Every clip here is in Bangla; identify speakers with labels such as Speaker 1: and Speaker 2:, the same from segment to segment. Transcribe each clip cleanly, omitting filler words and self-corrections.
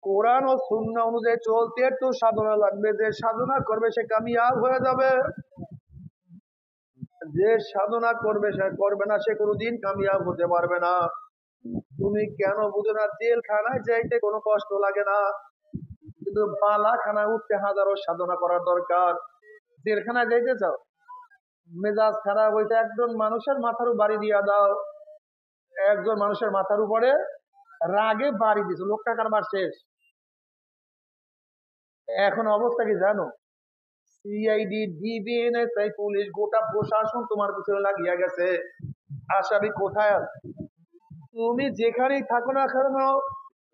Speaker 1: কোরআন ও সুন্নাহ অনুযায়ী চলতে একটু সাধনা লাগবে। যে সাধনা করবে সে কামিয়াব হয়ে যাবে, যে সাধনা করবে সে করবে না সে কোনোদিন কামিয়াব হতে পারবে না। তুমি কেন বুঝো না? জেলখানায় যাইতে কোনো কষ্ট লাগে না, কিন্তু বালাখানায় উঠতে হাজারো সাধনা করার দরকার। জেলখানায় যাইতে চাও, মেজাজ খারাপ হইতে একজন মানুষের মাথার বাড়ি দিয়া দাও। একজন মানুষের মাথার উপরে রাগে বাড়ি দিছে, লোকটা কারবার শেষ। এখন অবস্থা কি জানো? সিআইডি, ডিবিএনএসআই, পুলিশ, গোটা প্রশাসন তোমার পিছনে লাগিয়া গেছে। আসামি কোথায় আছে? তুমি যেখানেই থাকো না কেন,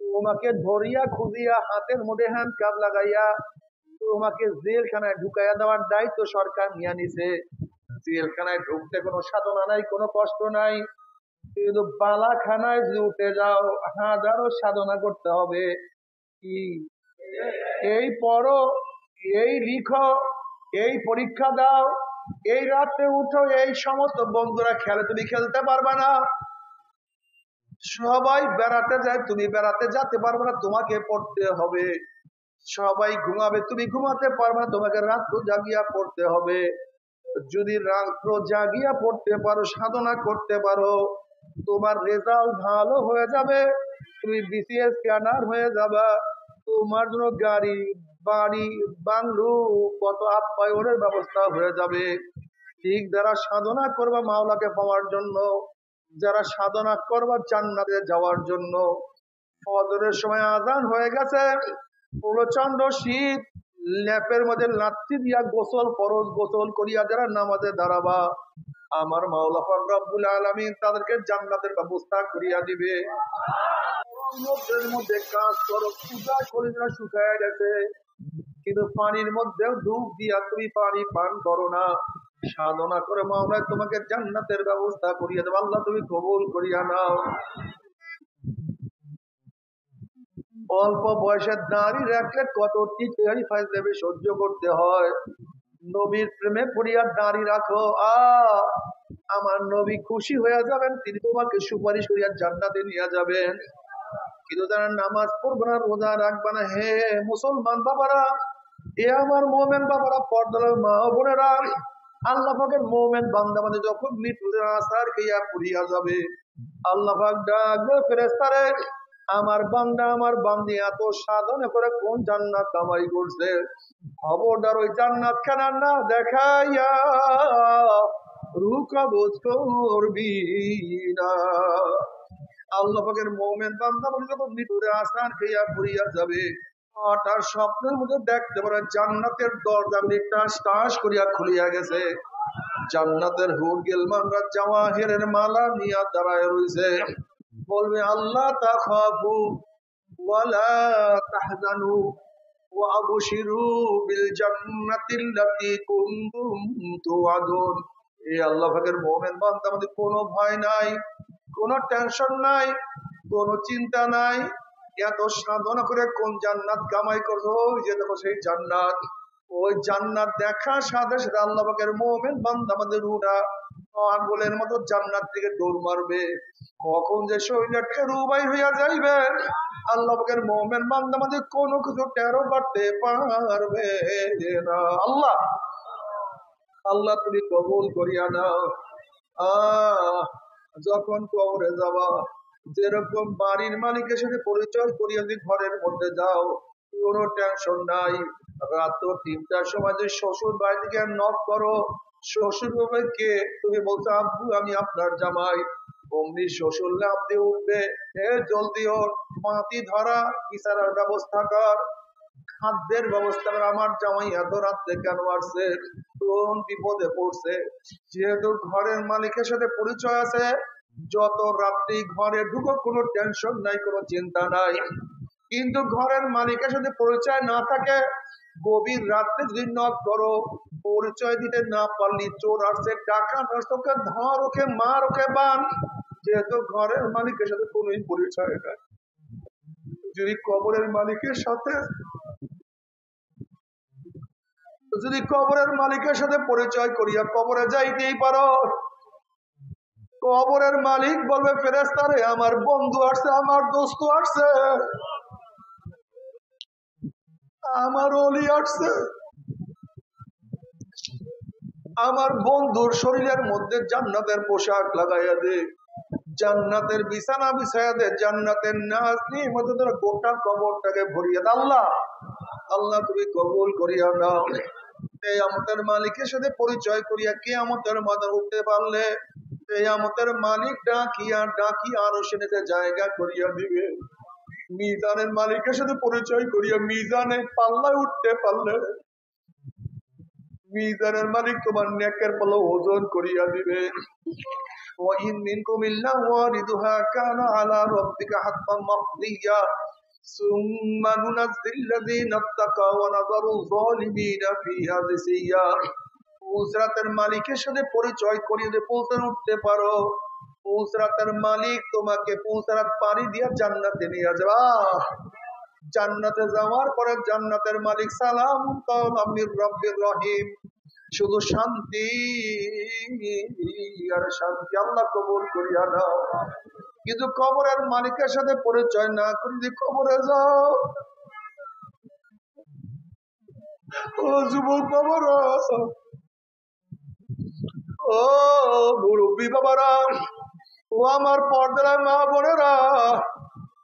Speaker 1: তোমাকে ধরিয়া খুঁজিয়া হাতের মধ্যে হ্যান্ড কাপ লাগাইয়া তোমাকে জেলখানায় ঢুকাইয়া দেওয়ার দায়িত্ব সরকার নিয়ে নিছে। জেলখানায় ঢুকতে কোনো সাধনা নাই, কোনো কষ্ট নাই, কিন্তু বালাখানায় যদি উঠে যাও হাজারো সাধনা করতে হবে। কি এই পড়ো, এই লিখো, এই পরীক্ষা দাও, এই রাতে উঠো, এই সমস্ত বন্ধুরা খেলে তুমি খেলতে পারবে না। সবাই বেড়াতে যায়, তুমি বেড়াতে যেতে পারবে না, তোমাকে পড়তে হবে। সবাই ঘুমাবে, তুমি ঘুমাতে পারবে না, তোমাকে রাত্র জাগিয়া পড়তে হবে। যদি রাত্র জাগিয়া পড়তে পারো, সাধনা করতে পারো, তোমার রেজাল্ট ভালো হয়ে যাবে, তুমি বিসিএস ক্যাডার হয়ে যাবা। তোমার জন্য গাড়ি, বাড়ি, বাংলো, কত আপ্যায়নের ব্যবস্থা হয়ে যাবে। ঠিক যারা সাধনা করবা মাওলাকে পাওয়ার জন্য, যারা সাধনা করবা জান্নাতে যাওয়ার জন্য, ফজরের সময় আজান হয়ে গেছে, প্রচন্ড শীত, ল্যাপের মধ্যে লাত্তি দিয়া গোসল ফরজ, গোসল করিয়া যারা নামাজে দাঁড়াবা, আমার মাওলা পাক রব্বুল আলামিন তাদেরকে জান্নাতের ব্যবস্থা করিয়া দিবে। সমুদ্রের মধ্যে কাজ করো, পূজা করি না শুকায় গেছে, কিন্তু পানির মধ্যেও ডুব দিয়া তুমি পানি পান করো না, সাধনা করে মাওলায় তোমাকে জান্নাতের ব্যবস্থা করিয়া দেবে। আল্লাহ তুমি কবুল করিয়া নাও। অল্প বয়সের নারী রাখলে কত টিচারি ফাইজলামি সহ্য করতে হয়। নবীর প্রেমে পড়িয়া নারী রাখো, আমার নবী খুশি হয়ে যাবেন, তিনি তোমাকে সুপারিশ করিয়া জান্নাতে নিয়ে যাবেন। কিন্তু যারা নামাজ পড়বে না, রোজা রাখবে না, হে মুসলমান বাবারা, এ আমার মোমেন বাবারা, পর্দার মা বোনেরা, আল্লাহ পাকের মোমেন বান্দা মানে যখন মৃত্যুর আসার খেয়া পুরিয়া যাবে, আল্লাহ পাক ডাকবে ফেরেশতারে, আমার বান্দা আমার বান্দি এত সাধনা করে কোন জান্নাত কামাই করছে, খবরদার ওই জান্নাত খানা না দেখাইয়া রূহ কবজ করবি না। আল্লাহ পাকের মোমেন বান্দা বলে যখন মৃত্যুর আসার খেয়া পুরিয়া যাবে, তার স্বপ্নের মধ্যে দেখতে পারে জান্নাতের দরজাগুলি টাস টাস করিয়া খুলিয়া গেছে, জান্নাতের হুর গিলমানরা জাওয়াহিরের মালা নিয়া দাঁড়ায় রইছে, বলবে আল্লাহ তাখাফু ওয়ালা তাহজানু ওয়া আবশিরু বিল জান্নাতিল্লাতী কুনতুম তুআদুন। এই আল্লাহ পাকের মুমিন বান্দা আমাদের কোনো ভয় নাই, কোনো টেনশন নাই, কোনো চিন্তা নাই, এত সাধনা করে কোন জান্নাত কামাই করছো, যে দেখো সেই জান্নাত, ওই জান্নাত দেখার সাথে সাথে আল্লাহ পাকের মুমিন বান্দা আমাদের রূহটা আঙ্গুলের মতো জান্নাত থেকে দৌড় মারবে। কখন যে শরীরটা ঠেরু বাইর হইয়া যাইবে, আল্লাহ পাকের মুমিন বান্দা আমাদের কোনো কিছু টেরো করতে পারবে না। আল্লাহ আল্লাহ তুমি কবুল করিয়া নাও। যখন কবরে যাবা, যেরকম বাড়ির মালিকের সাথে পরিচয় করিয়া যদি ঘরের মধ্যে যাও, কোনো টেনশন নাই। রাত 3টার সময় যে শ্বশুর বাড়ি থেকে নক করো, শ্বশুর বাবা কে, তুমি বলছো আব্বু আমি আপনার জামাই, অমনি শ্বশুর লাভ দিয়ে উঠবে, হে জলদি ওর, মাটি ধরা, ইশারার ব্যবস্থা কর, খাদ্যের ব্যবস্থা কর, আমার জামাই এত রাত্রে কেন আসছে, কোন বিপদে পড়ছে। যেহেতু ঘরের মালিকের সাথে পরিচয় আছে, যত রাত্রি ঘরে ঢুকো কোনো টেনশন নাই, কোনো চিন্তা নাই। কিন্তু ঘরের মালিকের সাথে পরিচয় না থাকে, গভীর রাত্রে যদি নক করো, পরিচয় দিতে না পারলি, চোর আসছে, ডাকাত আসছে, ওকে ধর, ওকে মার, ওকে বান, যেহেতু ঘরের মালিকের সাথে কোনো পরিচয় নাই। যদি কবরের মালিকের সাথে পরিচয় করিয়া কবরে যাইতেই পারো, কবরের মালিক বলবে ফেরেশতারে আমার বন্ধু আসছে, আমার দোস্ত আসছে, আমার অলি আসছে, আমার বন্ধুর শরীরের মধ্যে জান্নাতের পোশাক লাগাইয়া দে, জান্নাতের বিছানা বিছাইয়া দে, জান্নাতের নাচ নিয়ে মধ্যে তোর গোটা কবরটাকে ভরিয়ে দে। আল্লাহ আল্লাহ তুমি কবুল করিয়া নাও। এই আমতের মালিকের সাথে পরিচয় করিয়া কে আমতের মাথা উঠতে পারলে এই আমতের মালিক ডাকিয়া ডাকিয়া আরো সেনেতে জায়গা করিয়া দিবে। মিজানের মালিকের সাথে পরিচয় করিয়া মিজানে পাল্লায় উঠতে পারলে মিজানের মালিক তোমার নেকের পাল্লা ওজন করিয়া দিবে। وَإِن مِّنكُمْ إِلَّا وَارِدُهَا كَانَ عَلَى رَبِّكَ حَتْمًا مَّقْضِيًّا ثُمَّ نُنَجِّي الَّذِينَ اتَّقَوْا وَنَذَرُ الظَّالِمِينَ فِيهَا جِثِيًّا। পুলসরাতের মালিকের সাথে পরিচয় করিয়ে দিয়ে পুলসরাত উঠতে পারো, পুলসরাতের মালিক তোমাকে পুলসরাত পানি দিয়ে জান্নাতে নিয়ে যাবে। জান্নাতে যাওয়ার পরে জান্নাতের মালিক সালাম কাওলাম মির রাব্বির রহিম, শুধু শান্তি আর শান্তি। আল্লাহ কবুল করিয়া নাও। কিন্তু কবরের মালিকের সাথে পরিচয় না করে যদি কবরে যাও, ও যুবক বাবারা, ও মুরব্বী বাবারা, ও আমার পর্দার মা বোনেরা,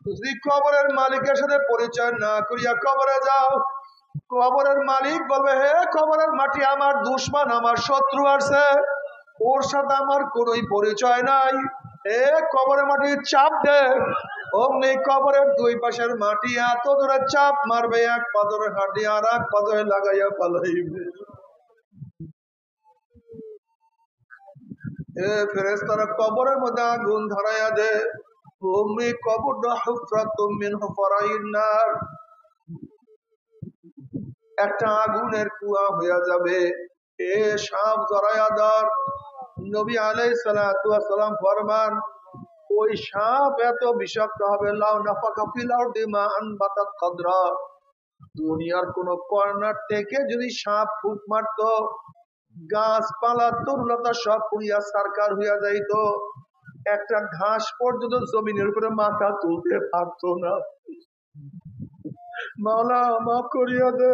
Speaker 1: যদি কবরের মালিকের সাথে পরিচয় না করিয়া কবরে যাও, কবরের মালিক বলবে হে কবরের মাটি আমার দুশ্মন, আমার শত্রু আছে, ওর সাথে আমার কোনোই পরিচয় নাই। এ কবরের মাটি চাপ দে, অমনি কবরের দুই পাশের মাটি এত ধরে চাপ মারবে, এক পাথরে হাঁটি আর এক পাথরে লাগাইয়া পালাইবে। এ ফেরেশতারা কবরের মধ্যে আগুন ধরাইয়া দে, অমনি কবরটা হুফরাতুম মিন হুফরাইন নার, একটা আগুনের কুয়া হইয়া যাবে। এ সাপ জড়াইয়া ধর। নবী আলাইহিস সালাতু ওয়াস সালাম ফরমান, ওই সাপ এত বিষাক্ত হবে, লাউ নাফাকা ফিল আরদি মা আনবাতাত খাদরা, দুনিয়ার কোন কর্নার থেকে যদি সাপ ফুঁক মারত, গাছপালা তরুলতা সব পুড়িয়া সারকার হইয়া যাইত, একটা ঘাস পর্যন্ত জমিনের উপরে মাথা তুলতে পারত না। মাওলা মাফ করিয়া দে।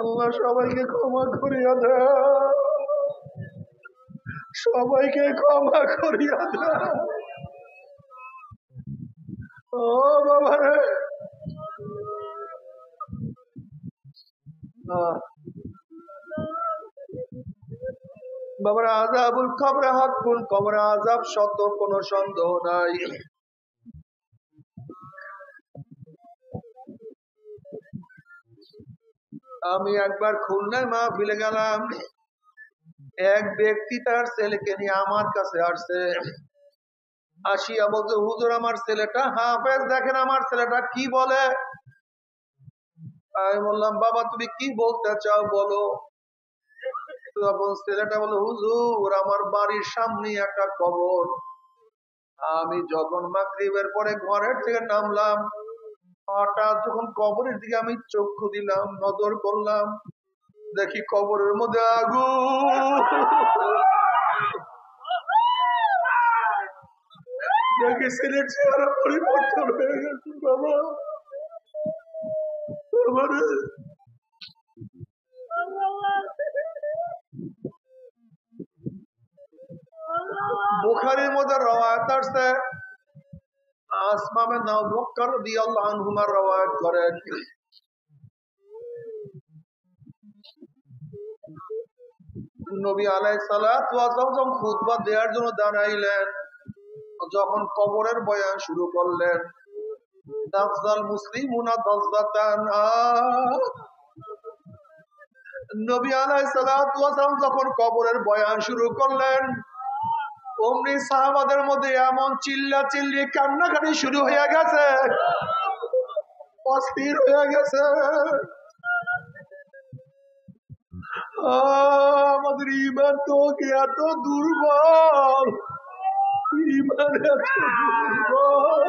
Speaker 1: আল্লাহ সবাইকে ক্ষমা করিয়া দে, সবাইকে ক্ষমা করিয়া দে। ও বাবা রে, বাবার আযাবুল কবরে হাক্কুন, কবরে আযাব সত্য, কোনো সন্দেহ নাই। আমি একবার খুলনায় মাহফিলে গেলাম, এক ব্যক্তি তার ছেলেকে নিয়ে আমার কাছে আসছে, আসিয়া বলছে হুজুর আমার ছেলেটা হাফেজ, দেখেন আমার ছেলেটা কি বলে। আমি বললাম বাবা তুমি কি বলতে চাও বলো। তখন ছেলেটা বলে হুজুর আমার বাড়ির সামনে একটা কবর, আমি যখন মাগরিবের পরে ঘরের থেকে নামলাম, হঠাৎ যখন কবরের দিকে আমি চক্ষু দিলাম, নজর করলাম, দেখি কবরের মধ্যে আগুন, দেখি ছেলের চেহারা পরিবর্তন হয়ে গেছে। বাবা বুখারীর মধ্যে রওয়ায়াত আছে, আসমা বিন আবু বকর রাদিয়াল্লাহু আনহুমা রওয়ায়াত করেন, নবী আলাইহিস সালাতু ওয়াস সালাম খুতবা দেওয়ার জন্য দাঁড়াইলেন, যখন কবরের বয়ান শুরু করলেন, দাফজাল মুসলিমুনা দাফজাতান, নবী আলাইহিস সালাতু ওয়াস সালাম যখন কবরের বয়ান শুরু করলেন, অমনি সাহাবাদের মধ্যে এমন চিল্লা চিল্লি কান্নাকাটি শুরু হয়ে গেছে, অস্থির হয়ে গেছে। আমাদের ইমান তো এত দুর্বল, ইমান এত দুর্বল।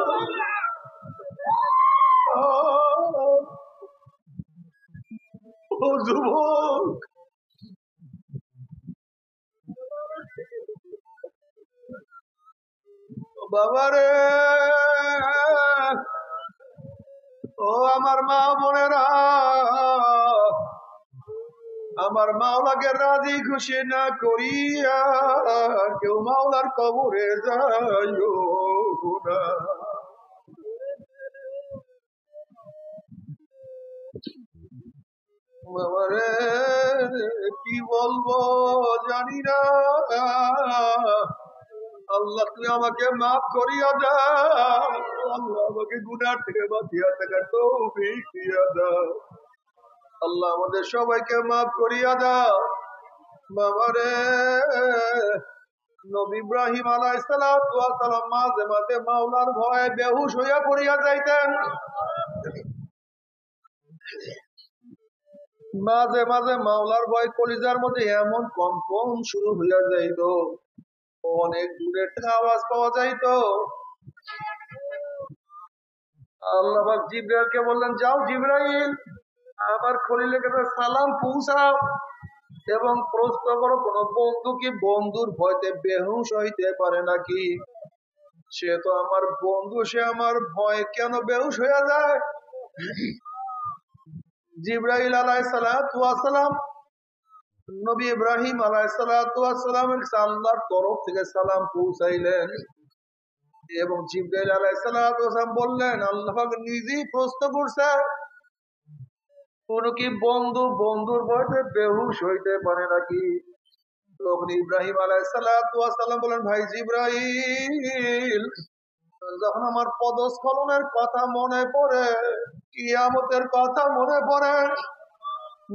Speaker 1: ও যুবক, বাবারে, ও আমার মা বোনেরা, আমার মাওলাকে রাজি খুশি না করিয়া কেউ মাওলার কবরে যাইও না। বাবারে, কি বলবো জানি না। আল্লাহ তুমি আমাকে মাফ করিয়া দাও, আল্লাহ আমাকে গুনাহ থেকে বাঁচিয়া থাকার তৌফিক দিয়া দাও। আল্লাহ আমাদের সবাইকে মাফ করিয়া দাও। বাবারে, নবী ইব্রাহিম আলাইহিস সালাম মাঝে মাঝে মাওলার ভয়ে বেহুশ হইয়া পড়িয়া যাইতেন। মাঝে মাঝে মাওলার ভয় কলিজার মধ্যে এমন কম্পন শুরু হইয়া যাইত, অনেক দূরে আওয়াজ পাওয়া যাইত। আল্লাহ পাক জিবরাইলকে বললেন, যাও জিবরাইল, আমার খলিলের কাছে সালাম পৌঁছাও এবং প্রশ্ন করো কোন বন্ধু কি বন্ধুর ভয়তে বেহুশ হইতে পারে নাকি? সে তো আমার বন্ধু, সে আমার ভয় কেন বেহুশ হইয়া যায়? জিবরাইল আলাইহিস সালাম নবী ইব্রাহিম আলাইহিস সালাম আল্লাহর তরফ থেকে সালাম পৌঁছাইলেন এবং জিবরাইল আলাইহিস সালাম বললেন, আল্লাহ পাক নিজেই প্রশ্ন করছে, কোন কি বন্ধু বন্ধুর ভয়তে বেহুশ হইতে পারে নাকি? তখন ইব্রাহিম আলাইহিস সালাম বলেন, ভাই জিবরাইল, যখন আমার পদস্খলনের কথা মনে পড়ে, কিয়ামতের কথা মনে পড়ে,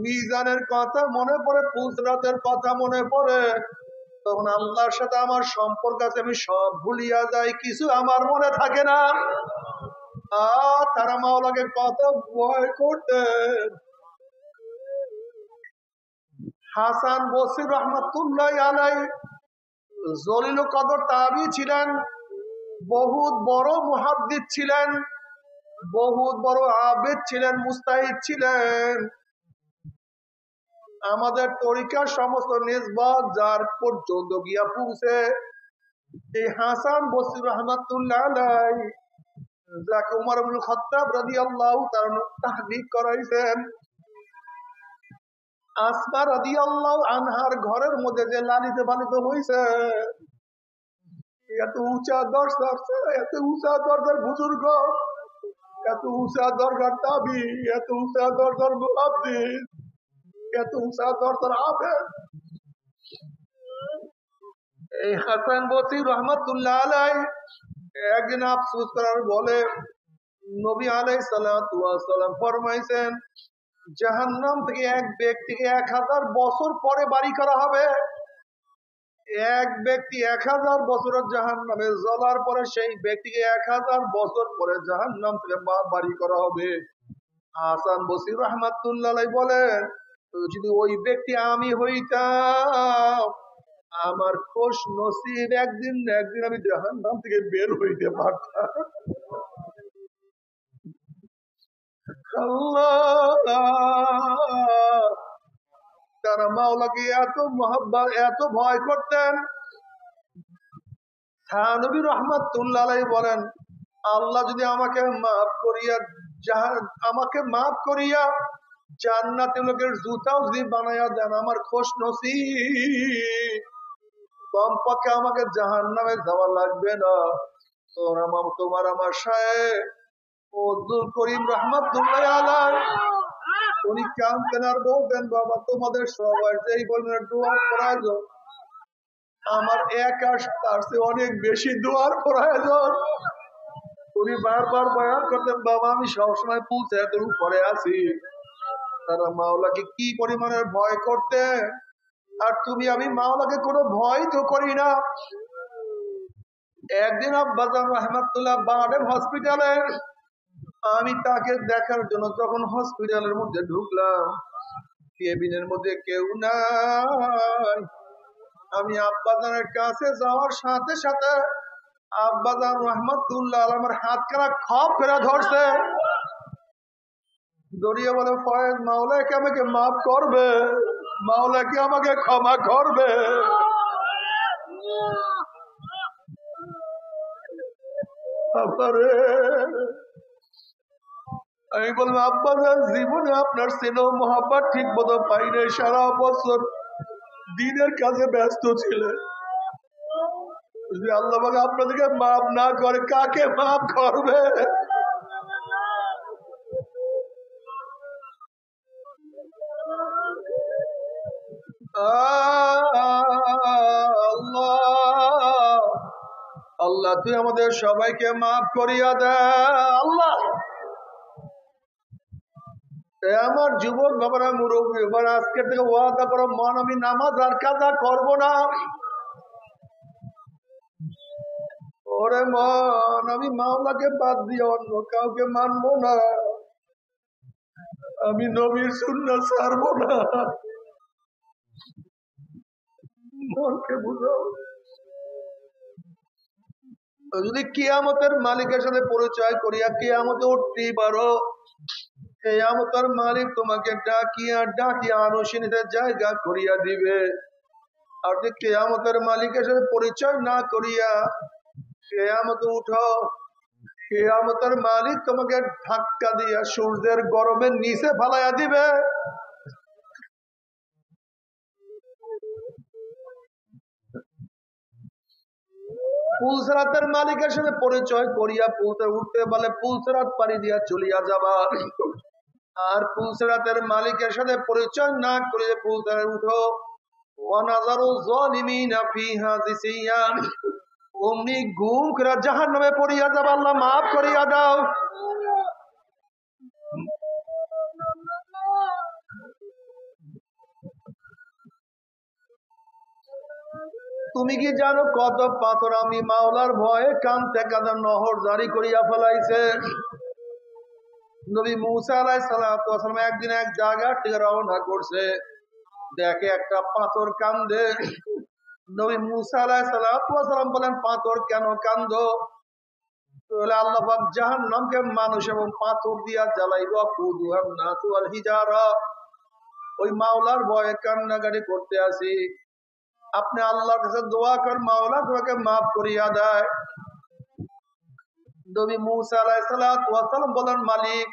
Speaker 1: মিজানের কথা মনে পড়ে, পুসরাতের কথা মনে পড়ে, তখন আল্লাহর সাথে আমার সম্পর্ক আছে, আমি সব ভুলিয়া যাই, কিছু আমার মনে থাকে না। তারা মাওলাকে কত ভয় করতেন। হাসান বসরি রহমাতুল্লাহ আলাইহি জলিল কদর তাবী ছিলেন, বহুত বড় মুহাদ্দিস ছিলেন, বহুত বড় আবেদ ছিলেন, মুস্তাহিদ ছিলেন। আমাদের তরিকার সমস্ত নিসবত যার পর্যন্ত গিয়া পৌঁছে, এই হাসান বসরি রহমাতুল্লাহ আলাইহি, যাকে উমর ইবনে খাত্তাব রাদিয়াল্লাহু তাআলা তাহদিক করাইছেন, আসমা রাদিয়াল্লাহু আনহার ঘরের মধ্যে যে লালিত পালিত হইছে, এত উঁচা দরজার, এত উঁচা দরজার বুজুর্গ, এত উঁচা দরজার তাবি, এত উঁচা দরজার মুহাদ্দিস, এত উঁচা দরজার আবেদ, এই হাসান বসরি রহমাতুল্লাহ আলাইহি একদিন আফসোস করার বলে, নবী আলাইহিস সালাতু ওয়াস সালাম ফরমাইছেন, জাহান্নাম থেকে এক ব্যক্তিকে 1000 বছর পরে বাড়ি করা হবে। এক ব্যক্তি 1000 বছরের জাহান্নামে জ্বলার পরে সেই ব্যক্তিকে 1000 বছর পরে জাহান্নাম থেকে বাড়ি করা হবে। হাসান বসরি রাহমাতুল্লাহ আলাইহি বলেন, যদি ওই ব্যক্তি আমি হইতাম, আমার খুশ নসিব একদিন না একদিন আমি জাহান্নাম থেকে বের হইতে পারতাম। তারা মাওলাকে এত মহব্বত, এত ভয় করতেন। নবী রহমাতুল্লাহ আলাইহি বলেন, আল্লাহ যদি আমাকে মাফ করিয়া জান্নাতে লোকের জুতাও যদি বানাইয়া দেন, আমার খুশ নসিব, কমপক্ষে আমাকে জাহান্নামে যাওয়া লাগবে না। তোমার আমার শায়েখ আব্দুল করিম রহমাতুল্লাহ আলাইহি উনি কাঁদতেন আর বলতেন, বাবা তোমাদের সবার যেই বলবেন দোয়ার প্রয়োজন, আমার একা তার চেয়ে অনেক বেশি দোয়ার প্রয়োজন। উনি বারবার বয়ান করতেন, বাবা আমি সবসময় পৌঁছে এত উপরে আছি। তারা মাওলাকে কি পরিমাণের ভয় করতে, আর তুমি আমি মাওলাকে কোনো ভয় তো করি না। একদিন আব্বাজান রহমাতুল্লাহ বাডেন হসপিটালে, আমি তাকে দেখার জন্য যখন হসপিটালের মধ্যে ঢুকলাম, কেবিনের মধ্যে কেউ নাই। আমি আব্বাজানের কাছে যাওয়ার সাথে সাথে আব্বাজান রহমাতুল্লাহ আমার হাতখানা খপ করে ধরছে, দড়িয়ে বলে, ফয়েজ মাওলা কি আমাকে মাফ করবে? মাওলা কি আমাকে ক্ষমা করবে? বাবারে, আমি বলবো আব্বা জীবনে আপনার স্নেহ মহাব্বত ঠিক মতো পাই নাই, সারা বছর দিনের কাজে ব্যস্ত ছিলেন। যদি আল্লাহ পাক আপনাদেরকে মাফ না করে কাকে মাফ করবে? আল্লাহ, আল্লাহ তুই আমাদের সবাইকে মাফ করিয়া দে আল্লাহ। আমার যুবক বাবারা, মুরব্বী বাবারা, আজকের থেকে ওয়াদা করো, মন আমি নামাজ আর কাজা করব না। ওরে মন, আমি মাওলাকে বাদ দিয়ে অন্য কাউকে মানবো না, আমি নবীর সুন্নাহ ছাড়বো না। মনকে বুঝাও। যদি কিয়ামতের মালিকের সাথে পরিচয় করিয়া কিয়ামতে উঠতেই পারো, কিয়ামতের মালিক তোমাকে ডাকিয়া ডাকিয়া আনুশীলতে জায়গা করিয়া দিবে। আর যদি কিয়ামতের মালিকের সাথে পরিচয় না করিয়া কিয়ামতে উঠো, কিয়ামতের মালিক তোমাকে ধাক্কা দিয়া সূর্যের গরমের নিচে ফালাইয়া দিবে। পুলসরাতের মালিকের সাথে পরিচয় করিয়া পুলতে উঠতে বলে পুলসরাত পাড়ি দিয়া চলিয়া যাবা। আর পুলসরাতের মালিকের সাথে পরিচয় না করে পুলসরাতে উঠো, ওয়ানাযারু যালিমিনা ফিহা জিসিয়া, অমনি গুম করে জাহান্নামে পড়িয়া যাবা। আল্লাহ মাফ করিয়া দাও। তুমি কি জানো কত পাথর আমি মাওলার ভয়ে কাঁদতে কাঁদতে নহর জারি করিয়া ফেলাইছে? নবী মুসা আলাইহিস সালাম একদিন এক জায়গা থেকে রওনা করছে, দেখে একটা পাথর কান্দে। নবী মুসা আলাইহিস সালাম বলেন, পাথর কেন কান্দো? বলে, আল্লাহ পাক জাহান্নামকে মানুষ এবং পাথর দিয়া জ্বালাইব, কুদুহান নাসু ওয়াল হিজারা। ওই মাওলার ভয়ে কান্নাকাটি করতে আসি। আপনি আল্লাহর কাছে দোয়া কর, মাওলা তোমাকে মাফ করিয়া দেয়। নবী মুসা আলাইহিস সালাম বলেন, মালিক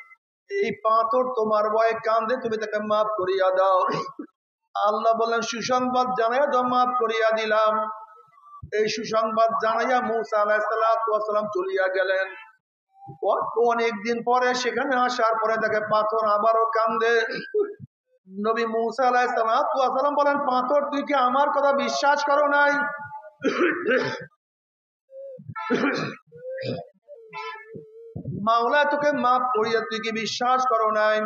Speaker 1: এই পাথর তোমার ভয়ে কান্দে, তুমি তাকে মাফ করিয়া দাও। আল্লাহ বলেন, সুসংবাদ জানাইয়া দাও, মাফ করিয়া দিলাম। এই সুসংবাদ জানাইয়া মুসা আলাইহিস সালাম চলিয়া গেলেন। অনেকদিন পরে সেখানে আসার পরে দেখে পাথর আবারও কান্দে। নবী মুসা আলাইহিস সালাম বলেন, পাথর তুই কি আমার কথা বিশ্বাস করো নাই? মাওলা তোকে মাফ করিয়া তুই কি বিশ্বাস করো নাই?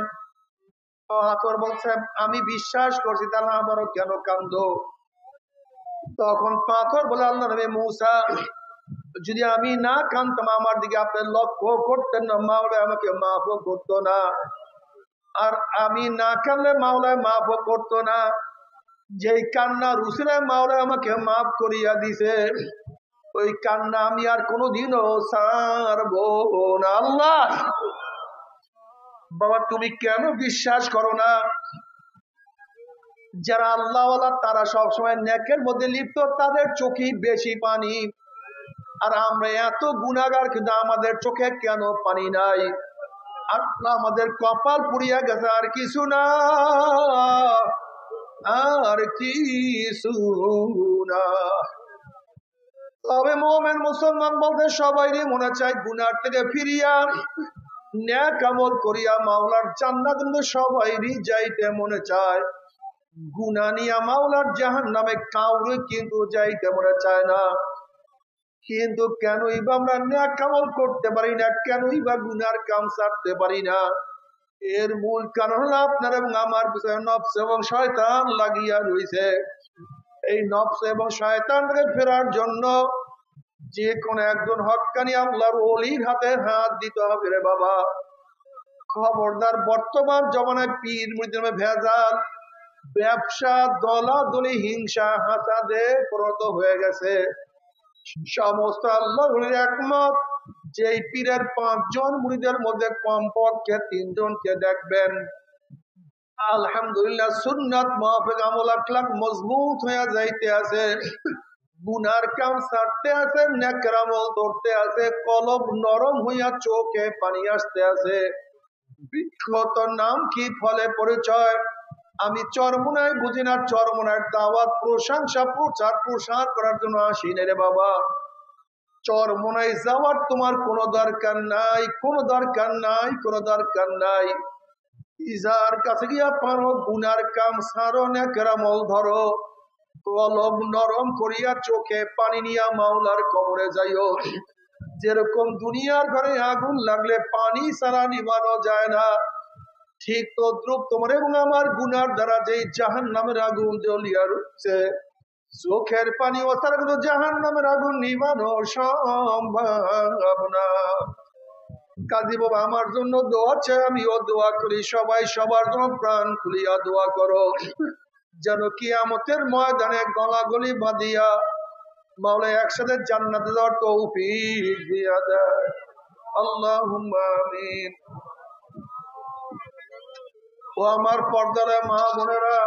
Speaker 1: পাথর বলছে, আমি বিশ্বাস করছি, তাহলে আবারও কেন কান্দো? তখন পাথর বলে, আল্লাহ নবী মুসা, যদি আমি না কান্দতাম আমার দিকে আপনি লক্ষ্য করতেন না, মাওলা আমাকে মাফও করতো না। আর আমি না কানলে মাওলায় মাফও করতো না। যেই কান্না রুসিলে মাওলা আমাকে মাফ করিয়া দিছে, ওই কান্না আমি আর কোনোদিনও ছাড়বো না। আল্লাহ বাবা, তুমি কেন বিশ্বাস করো না? যারা আল্লাহওয়ালা তারা সবসময় নেকের মধ্যে লিপ্ত, তাদের চোখেই বেশি পানি। আর আমরা এত গুনাহগার, কিন্তু আমাদের চোখে কেন পানি নাই? আল্লাহ আমাদের কপাল পুড়িয়া গেছে, আর কিছু না, আর কিছু না। তবে মুমিন মুসলমান বলতে সবাই মনে চায় গুনার থেকে ফিরিয়া নেক আমল করিয়া মাওলার জান্নাত, কিন্তু সবাইরই যাইতে মনে চায়। গুনাহ নিয়া মাওলার জাহান্নামে কাউরে কিন্তু যাইতে মনে চায় না। কিন্তু কেনই বা আমরা নেক আমল করতে পারি না? কেনই বা গুনার কাম ছাড়তে পারি না? এর মূল কারণ হলো আপনার এবং আমার পিছনে নফস এবং শয়তান লাগিয়া রয়েছে। এই নফস এবং শয়তান থেকে ফেরার জন্য যে কোন একজন হক্কানি আল্লাহর ওলির হাতে হাত দিতে হবে রে বাবা। খবরদার, বর্তমান জমানায় পীর মুরিদের ভেজাল, ব্যবসা, দলাদলি, হিংসা, হাসাদে পরিণত হয়ে গেছে। সমস্ত আল্লাহর ওলির একমত, যে পীরের 5 জন মুরিদের মধ্যে কমপক্ষে 3 জনকে দেখবেন আলহামদুলিল্লাহ সুন্নাত মুআফিক আমল আখলাক মজবুত হয়ে যাইতে আছে। গুনার কাম ছাড়তে আছে, নেকের আমল ধরতে আছে, কলব নরম হইয়া চোখে পানি আসতে আছে। বৃক্ষত নাম কি, ফলে পরিচয়। আমি চরমোনায় বুঝি না, চরমোনার দাওয়াত প্রশংসা প্রচার প্রসার করার জন্য আসি না রে বাবা। চরমোনায় যাওয়ার তোমার কোনো দরকার নাই, কোনো দরকার নাই, কোনো দরকার নাই। ইজার কাছে গিয়া পারো, গুনার কাম সারো, নেকের আমল ধরো, কলব নরম করিয়া চোখে পানি নিয়া মাওলার কবরে যাইও। যেরকম দুনিয়ার ঘরে আগুন লাগলে পানি ছাড়া নিভানো যায় না, ঠিক তদ্রুপ তোমার এবং আমার গুনার দ্বারা যে জাহান নামের আগুন জ্বলিয়া রয়েছে, চোখের পানি ও তার কিন্তু জাহান নামের আগুন নিভানো সম্ভব না। কাজী বাবা আমার জন্য দোয়া চাই, আমিও দোয়া করি, সবাই সবার জন্য প্রাণ খুলিয়া দোয়া করো, যেন কিয়ামতের ময়দানে গলাগলি বাঁধিয়া মাওলা একসাথে জান্নাতে যাওয়ার তৌফিক দিয়া দেয়। আল্লাহুম্মা আমিন। ও আমার পর্দার মা বোনেরা,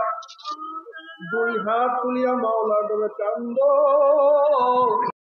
Speaker 1: দুই হাত তুলিয়া মাওলার ডোবে কান্দো।